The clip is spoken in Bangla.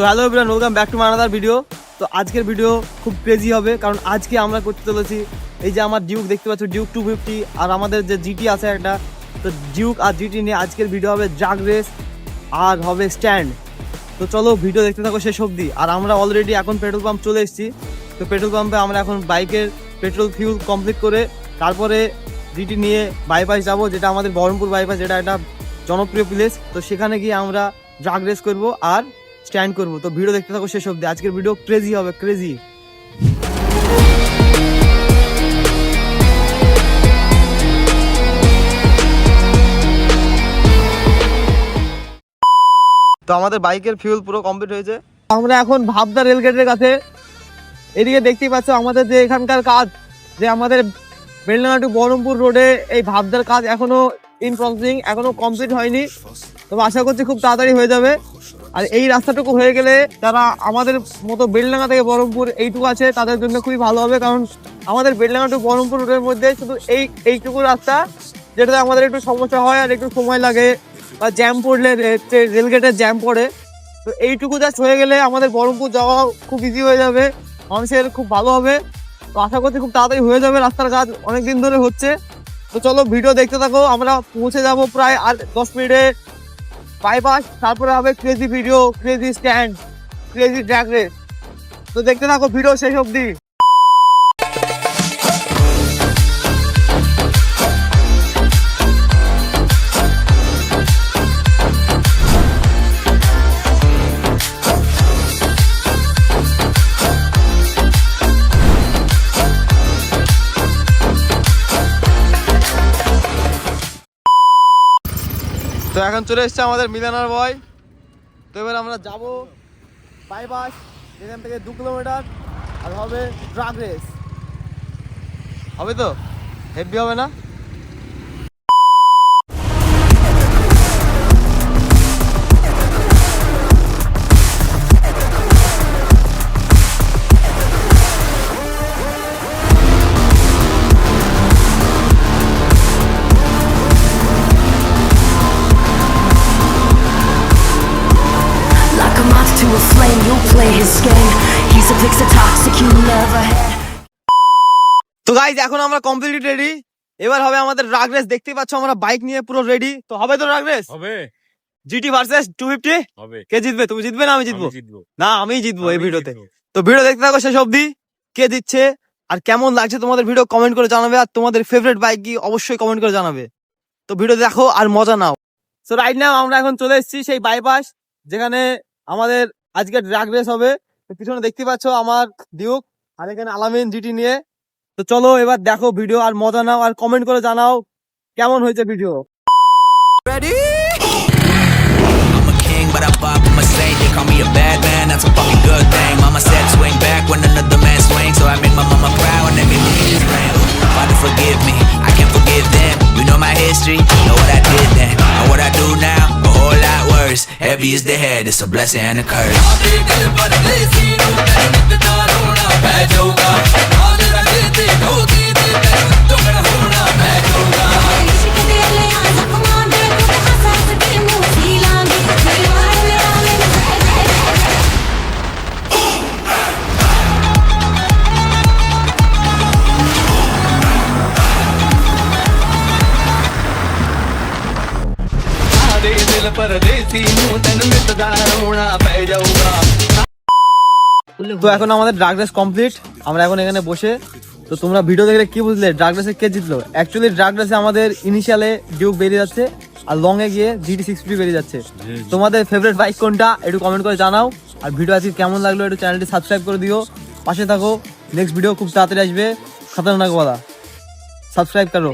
Hello everyone, welcome back to my another video. তো আজকের ভিডিও খুব ক্রেজি হবে, কারণ আজকে আমরা করতে চলেছি এই যে আমার ডিউক দেখতে পাচ্ছ, ডিউক 250, আর আমাদের যে জিটি আছে একটা। তো ডিউক আর জিটি নিয়ে আজকের ভিডিও হবে ড্রাগ রেস আর হবে স্ট্যান্ড। তো চলো ভিডিও দেখতে থাকো শেষ অবধি। আর আমরা অলরেডি এখন পেট্রোল পাম্প চলে এসেছি। তো পেট্রোল পাম্পে আমরা এখন বাইকের পেট্রোল ফিউল কমপ্লিট করে তারপরে জিটি নিয়ে বাইপাস যাবো, যেটা আমাদের বহরমপুর বাইপাস, যেটা একটা জনপ্রিয় প্লেস। তো সেখানে গিয়ে আমরা ড্রাগ রেস করবো আর স্ট্যান্ড করবো। তো ভিডিও দেখতে থাকো শেষ অবধি, আজকের ভিডিও ক্রেজি হবে, ক্রেজি। তো আমাদের বাইকের ফিউল পুরো কমপ্লিট হয়েছে। আমরা এখন ভাবদা রেলগেটের কাছে। এদিকে দেখতেই পাচ্ছ আমাদের যে এখানকার কাজ, যে আমাদের বেলডাঙ্গা টু বহরমপুর রোডে এই ভাবদার কাজ এখনো ইন প্রসেসিং, এখনো কমপ্লিট হয়নি। তবে আশা করছি খুব তাড়াতাড়ি হয়ে যাবে। আর এই রাস্তাটুকু হয়ে গেলে যারা আমাদের মতো বেলডাঙ্গা থেকে বহরমপুর এইটুকু আছে তাদের জন্য খুবই ভালো হবে, কারণ আমাদের বেলডাঙ্গা টু বহরমপুর রোডের মধ্যে শুধু এইটুকু রাস্তা, যেটাতে আমাদের একটু সমস্যা হয় আর একটু সময় লাগে, বা জ্যাম পড়লে রেলগেটের জ্যাম পড়ে। তো এইটুকু জাস্ট হয়ে গেলে আমাদের বহরমপুর যাওয়া খুব ইজি হয়ে যাবে, মানুষের খুব ভালো হবে। তো আশা করছি খুব তাড়াতাড়ি হয়ে যাবে, রাস্তার কাজ অনেকদিন ধরে হচ্ছে। তো চলো ভিডিও দেখতে থাকো, আমরা পৌঁছে যাব প্রায় আর 10 মিনিটে বাইপাস। তারপরে হবে crazy video, crazy stand, crazy drag race. তো দেখতে থাকো ভিডিও শেষ অবধি। তো এখন চলে এসছে আমাদের মিলানার বয়। তো এবার আমরা যাব বাইপাস, যেখান থেকে 2 কিলোমিটার, আর হবে ড্রাগ রেস। হবে তো হেভি হবে না? To a flame, you'll play his game. He's a fix, a toxic you never had. তো গাইজ এখন আমরা কমপ্লিট রেডি। এবার হবে আমাদের ড্রাগ রেস। দেখতেই পাচ্ছ আমরা বাইক নিয়ে পুরো রেডি। তো হবে তো ড্রাগ রেস? হবে। জিটি ভার্সেস 250 হবে। কে জিতবে? তুমি জিতবে না আমি জিতবো? না আমিই জিতবো এই ভিডিওতে। জিতবো। তো ভিডিও দেখতে থাকো শেষ অবধি। কে জিতছে আর কেমন লাগছে তোমাদের ভিডিও কমেন্ট করে জানাবে, আর তোমাদের ফেভারিট বাইক কি অবশ্যই কমেন্ট করে জানাবে। তো ভিডিও দেখো আর মজা নাও। সো রাইট নাও আমরা এখন চলে এসেছি সেই বাইপাস, যেখানে আমাদের আজকে ড্রাগ রেস হবে। তো পিছনে দেখতে পাচ্ছ আমার ডিউক, আর এখানে আলামিন জিটি নিয়ে। তো চলো এবার দেখো ভিডিও আর মজা নাও, আর কমেন্ট করে জানাও কেমন হয়েছে video. Ready? I'm a king, but I pop in my saint. They call me a bad man, that's a fucking good thing. Mama said swing back when another man swings, so I make my mama proud and they make me his ring. Father forgive me, I can't forgive them. You know my history, know what I did then, and what I do now, a whole lot worse. Heavy is the head, it's a blessing and a curse. তো এখন আমাদের ড্রাগ রেস কমপ্লিট, আমরা এখন এখানে বসে। তো তোমরা ভিডিও দেখলে কি বুঝলে ড্রাগ রেসে কে জিতলো? অ্যাকচুয়ালি ড্রাগ রেসে আমাদের ইনিশিয়ালে ডিউক বেরিয়ে যাচ্ছে, আর লং এ গিয়ে জিটি 650 বেরিয়ে যাচ্ছে। তোমাদের ফেভারিট বাইক কোনটা একটু কমেন্ট করে জানাও। আর ভিডিও আজকে কেমন লাগলো একটু চ্যানেলটি সাবস্ক্রাইব করে দিও, পাশে থাকো। নেক্সট ভিডিও খুব তাড়াতাড়ি আসবে, খতরনাক ওয়ালা। সাবস্ক্রাইব করো।